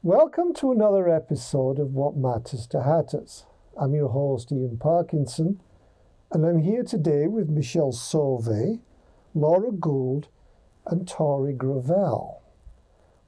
Welcome to another episode of What Matters to Hatters. I'm your host, Ian Parkinson, and I'm here today with Michelle Sauvé, Laura Gould, and Tori Gravel,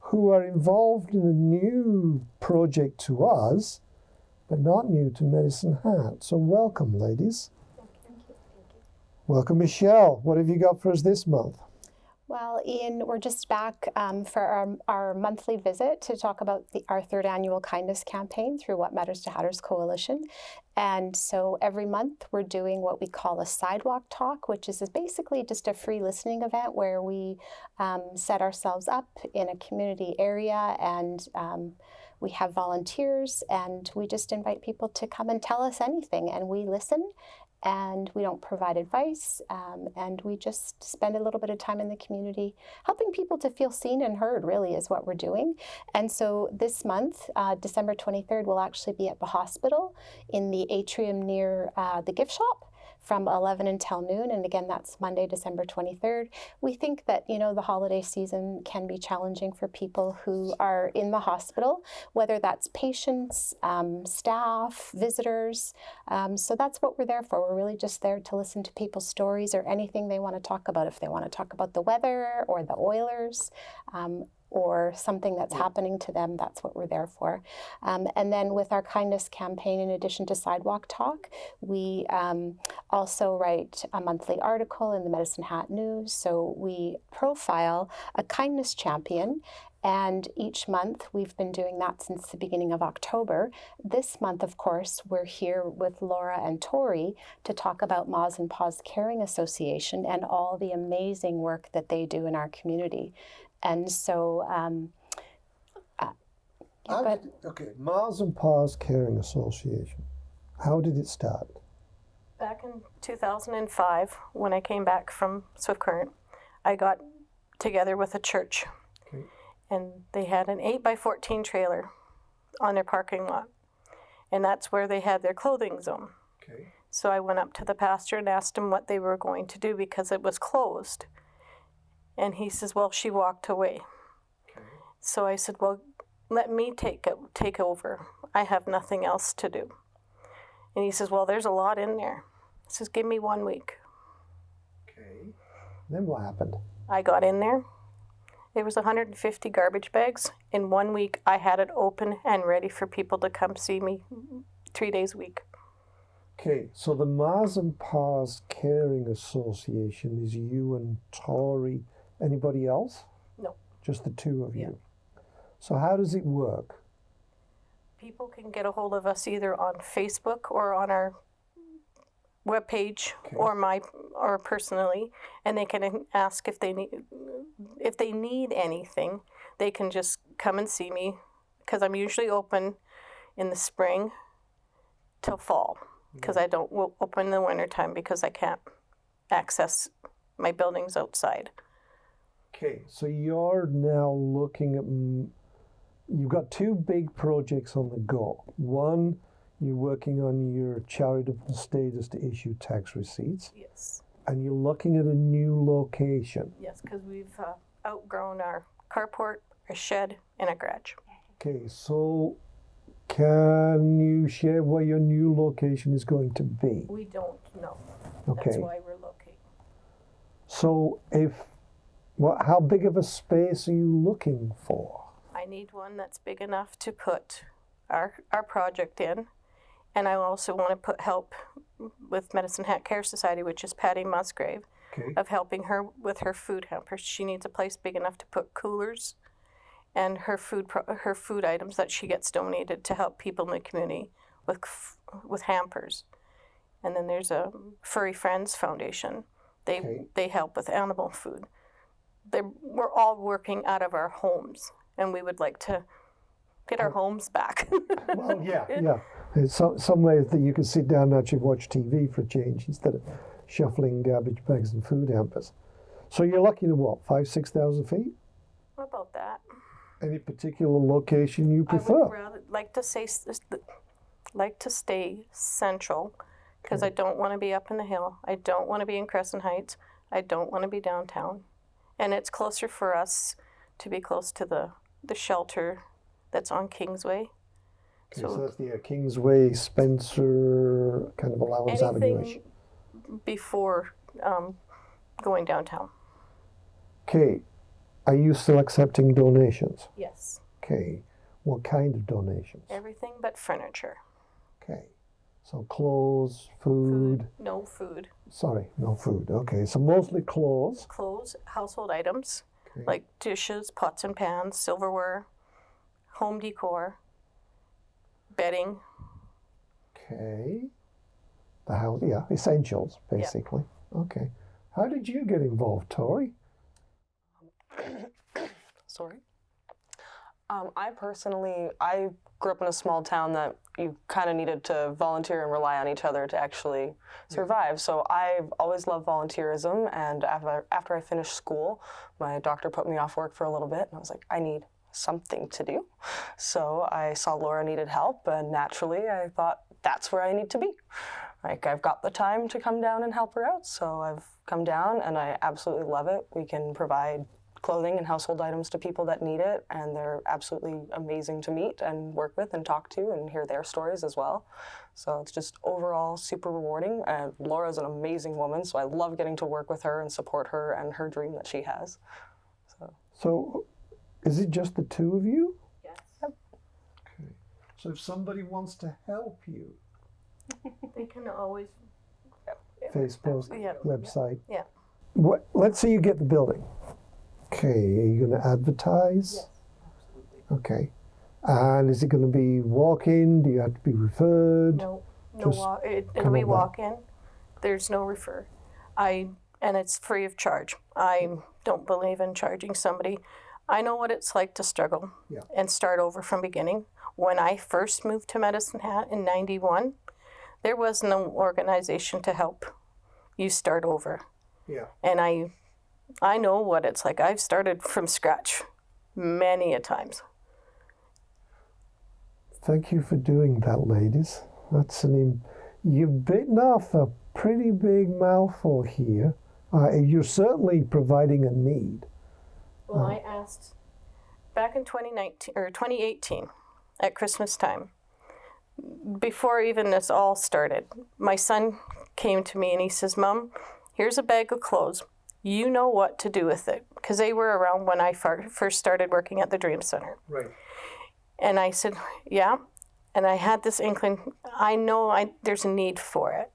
who are involved in a new project to us, but not new to Medicine Hat. So welcome, ladies. Thank you. Welcome, Michelle. What have you got for us this month? Well, Ian, we're just back for our monthly visit to talk about our third annual kindness campaign through What Matters to Hatters Coalition. And so every month we're doing what we call a sidewalk talk, which is basically just a free listening event where we set ourselves up in a community area and we have volunteers and we just invite people to come and tell us anything, and we listen. And we don't provide advice, and we just spend a little bit of time in the community helping people to feel seen and heard, really, is what we're doing. And so this month, December 23rd, we'll actually be at the hospital in the atrium near the gift shop from 11 until noon. And again, that's Monday, December 23rd. We think that, the holiday season can be challenging for people who are in the hospital, whether that's patients, staff, visitors. So that's what we're there for. We're really just there to listen to people's stories or anything they want to talk about. If they want to talk about the weather or the Oilers, or something that's happening to them, that's what we're there for. And then with our kindness campaign, in addition to Sidewalk Talk, we also write a monthly article in the Medicine Hat News. So we profile a kindness champion, and each month we've been doing that since the beginning of October. This month, of course, we're here with Laura and Tori to talk about Ma's and Pa's Caring Association and all the amazing work that they do in our community. And so, Ma's and Pa's Caring Association. How did it start? Back in 2005, when I came back from Swift Current, I got together with a church. Okay. And they had an 8x14 trailer on their parking lot. And that's where they had their clothing zone. Okay. So I went up to the pastor and asked him what they were going to do because it was closed. And he says, well, she walked away. Okay. So I said, well, let me take over. I have nothing else to do. And he says, well, there's a lot in there. He says, give me 1 week. Okay. Then what happened? I got in there. There was 150 garbage bags. In 1 week, I had it open and ready for people to come see me 3 days a week. Okay, so the Ma's and Pa's Caring Association is you and Tori. Anybody else? No. Just the two of you. So how does it work? People can get a hold of us either on Facebook or on our webpage, okay, or personally, and they can ask if they need anything. They can just come and see me because I'm usually open in the spring till fall, because I don't open in the wintertime because I can't access my buildings outside. Okay, so you're now looking at, you've got two big projects on the go. One, you're working on your charitable status to issue tax receipts. Yes. And you're looking at a new location. Yes, because we've outgrown our carport, a shed, and a garage. Okay, so can you share where your new location is going to be? We don't know. Okay. That's why we're locating. So how big of a space are you looking for? I need one that's big enough to put our project in, and I also want to put help with Medicine Hat Care Society, which is Patty Musgrave, okay, of helping her with her food hampers. She needs a place big enough to put coolers and her food items that she gets donated to help people in the community with hampers. And then there's a Furry Friends Foundation. They help with animal food. We're all working out of our homes, and we would like to get our homes back. Well, yeah. There's some ways that you can sit down and actually watch TV for a change instead of shuffling garbage bags and food hampers. So you're looking at what, 5,000-6,000 feet? About that. Any particular location you prefer? I would rather like to stay central, because I don't want to be up in the hill. I don't want to be in Crescent Heights. I don't want to be downtown. And it's closer for us to be close to the shelter that's on Kingsway. Okay, so that's the Kingsway Spencer kind of allowance avenue. Anything before going downtown. Okay, are you still accepting donations? Yes. Okay, what kind of donations? Everything but furniture. Okay, so clothes, food. No food. Sorry, no food. Okay, so mostly clothes. Clothes, household items, Okay. like dishes, pots and pans, silverware, home decor, bedding. Okay. The house, yeah, essentials, basically. Yeah. Okay. How did you get involved, Tori? Sorry. I grew up in a small town that you kind of needed to volunteer and rely on each other to actually survive. So I've always loved volunteerism, and after I finished school, my doctor put me off work for a little bit, and I was like, I need something to do. So I saw Laura needed help, and naturally I thought, that's where I need to be. Like, I've got the time to come down and help her out, so I've come down, and I absolutely love it. We can provide clothing and household items to people that need it, and they're absolutely amazing to meet and work with and talk to and hear their stories as well. So it's just overall super rewarding. And Laura's an amazing woman, so I love getting to work with her and support her and her dream that she has. So is it just the two of you? Yes. Okay. So if somebody wants to help you, They can always. Facebook, Yeah. website. Yeah. Let's say you get the building. Okay, are you going to advertise? Yes. Okay. And is it going to be walk-in? Do you have to be referred? No, Just it'll come be up walk-in. There's no refer. And it's free of charge. I don't believe in charging somebody. I know what it's like to struggle and start over from beginning. When I first moved to Medicine Hat in '91, there was no organization to help you start over. Yeah. And I know what it's like. I've started from scratch many a times. Thank you for doing that, ladies. You've bitten off a pretty big mouthful here. You're certainly providing a need. Well, I asked back in 2018 at Christmas time, before even this all started, my son came to me and he says, Mom, here's a bag of clothes. You know what to do with it. Because they were around when I first started working at the Dream Center. Right. And I said, yeah. And I had this inkling, I know there's a need for it.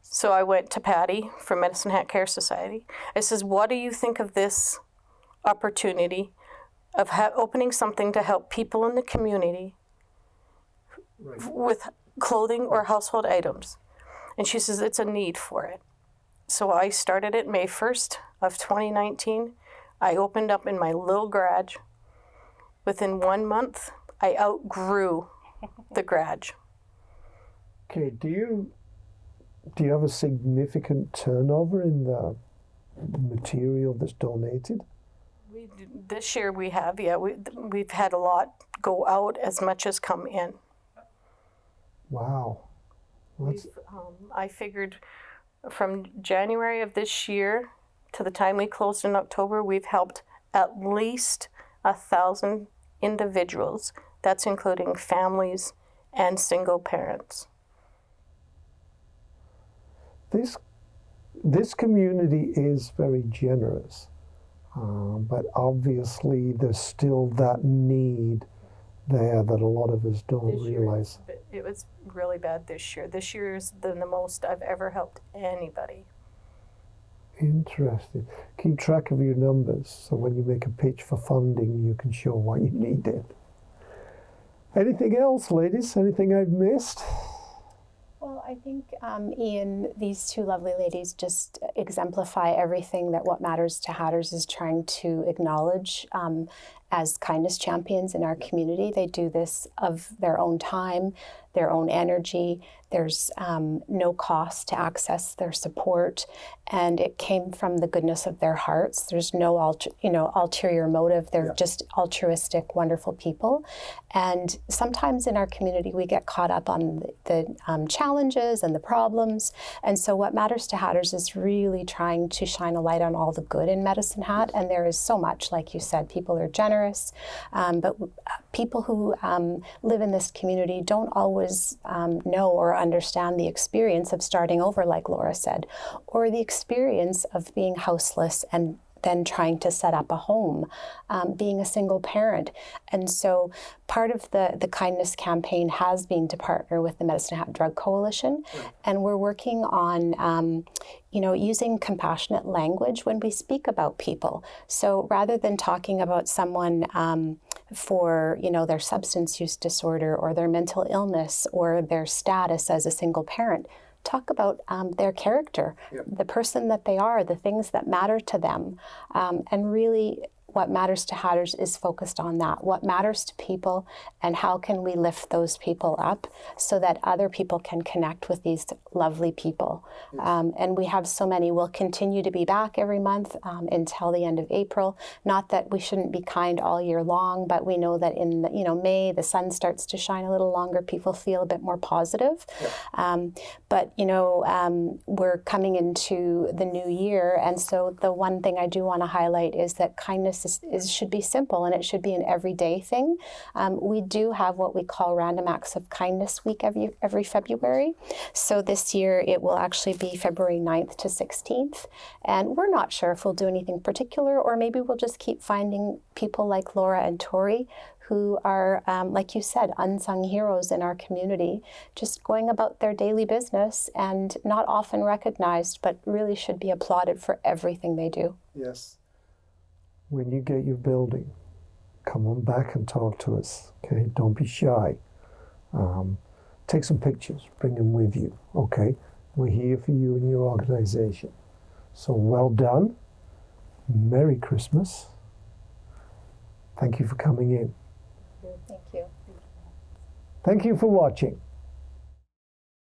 So I went to Patty from Medicine Hat Care Society. I says, what do you think of this opportunity of opening something to help people in the community with clothing or household items? And she says, it's a need for it. So I started it May 1st of 2019. I opened up in my little garage. Within 1 month, I outgrew the garage. Okay, do you have a significant turnover in the material that's donated? This year we have, we've had a lot go out as much as come in. Wow. I figured from January of this year to the time we closed in October, we've helped at least 1,000 individuals. That's including families and single parents. This community is very generous, but obviously there's still that need there that a lot of us don't realize. It was really bad this year. This year is the most I've ever helped anybody. Interesting. Keep track of your numbers so when you make a pitch for funding, you can show why you need it. Anything else, ladies? Anything I've missed? Well, I think, Ian, these two lovely ladies just exemplify everything that What Matters to Hatters is trying to acknowledge as kindness champions in our community. They do this of their own time, their own energy. There's no cost to access their support, and it came from the goodness of their hearts. There's no ulterior motive. They're just altruistic, wonderful people. And sometimes in our community, we get caught up on the challenges and the problems. And so What Matters to Hatters is really trying to shine a light on all the good in Medicine Hat. And there is so much, like you said, people are generous. generous. But people who live in this community don't always know or understand the experience of starting over, like Laura said, or the experience of being houseless and then trying to set up a home, being a single parent. And so part of the kindness campaign has been to partner with the Medicine Hat Drug Coalition. And we're working on, using compassionate language when we speak about people. So rather than talking about someone for, their substance use disorder or their mental illness or their status as a single parent, talk about their character, the person that they are, the things that matter to them. And really what matters to Hatters is focused on that. What matters to people and how can we lift those people up so that other people can connect with these lovely people. And we have so many. We'll continue to be back every month until the end of April. Not that we shouldn't be kind all year long, but we know that in May, the sun starts to shine a little longer. People feel a bit more positive. But we're coming into the new year. And so the one thing I do want to highlight is that kindness should be simple, and it should be an everyday thing. We do have what we call Random Acts of Kindness Week every February. So this year it will actually be February 9th to 16th. And we're not sure if we'll do anything particular, or maybe we'll just keep finding people like Laura and Tori who are, like you said, unsung heroes in our community, just going about their daily business and not often recognized, but really should be applauded for everything they do. Yes. When you get your building, come on back and talk to us, okay? Don't be shy. Take some pictures, bring them with you, okay? We're here for you and your organization. So well done. Merry Christmas. Thank you for coming in. Thank you. Thank you for watching.